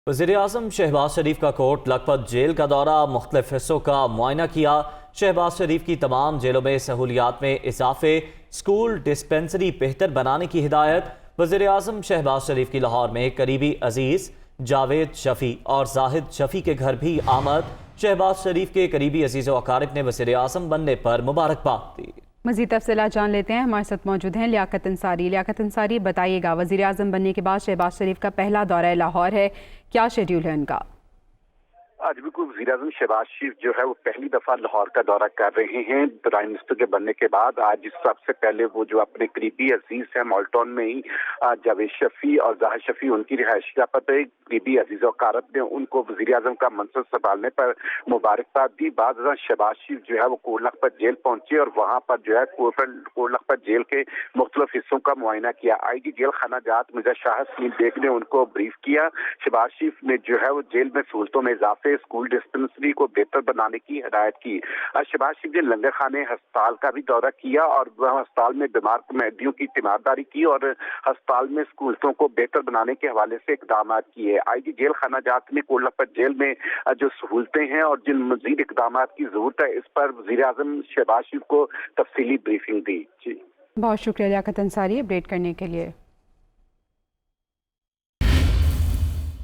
वज़ीर-ए-आज़म शहबाज शरीफ का coat Lakhpat jail का दौरा, मुख्तलिफ हिस्सों का मुआयना किया। शहबाज शरीफ की तमाम जेलों में सहूलियात में इजाफे, स्कूल डिस्पेंसरी बेहतर बनाने की हिदायत। वज़ीर-ए-आज़म शहबाज शरीफ की लाहौर में करीबी अजीज़ जावेद शफ़ी और जाहिद शफ़ी के घर भी आमद। शहबाज शरीफ के करीबी अजीज़ व अकारिब ने वज़ीर-ए-आज़म बनने पर मुबारकबाद दी। मज़ीद तफ़सीलात जान लेते हैं। हमारे साथ मौजूद हैं लियाकत अंसारी। लियाकत अंसारी, बताइएगा, वज़ीर आज़म बनने के बाद शहबाज शरीफ का पहला दौरा लाहौर है, क्या शेड्यूल है उनका? आज बिल्कुल वज़ीर-ए-आज़म शहबाज शरीफ जो है वो पहली दफा लाहौर का दौरा कर रहे हैं। प्राइम मिनिस्टर के बनने के बाद आज सबसे पहले वो जो अपने करीबी अजीज हैं माल्टन में ही जावेद शफ़ी और जाहिद शफ़ी उनकी रिहायशी जगह पर करीबी अजीज और कारब ने उनको वज़ीर-ए-आज़म का मनसब संभालने पर मुबारकबाद दी। बाद शहबाज शरीफ जो है वो कोट लखपत जेल पहुंचे और वहाँ पर जो है कोट लखपत जेल के मुख्तलिफ हिस्सों का मुआयना किया। IG जेल खाना जात मिर्जा शाह सलीम बेग ने उनको ब्रीफ किया। शहबाज शरीफ ने जो है वो जेल में सहूलतों में इजाफे, स्कूल डिस्पेंसरी को बेहतर बनाने की हिदायत की। शहबाज शरीफ ने लंगर खाने अस्पताल का भी दौरा किया और वह अस्पताल में बीमार कैदियों की तीमारदारी की और अस्पताल में सहूलतों को बेहतर बनाने के हवाले से इकदाम किए। IG जेल खाना जात ने कोट लखपत जेल में जो सहूलतें हैं और जिन मजीद इकदाम की जरूरत है, इस पर वज़ीर-ए-आज़म शहबाज शरीफ को तफसीली ब्रीफिंग दी। जी, बहुत शुक्रिया लियाकत अंसारी अपडेट करने के लिए।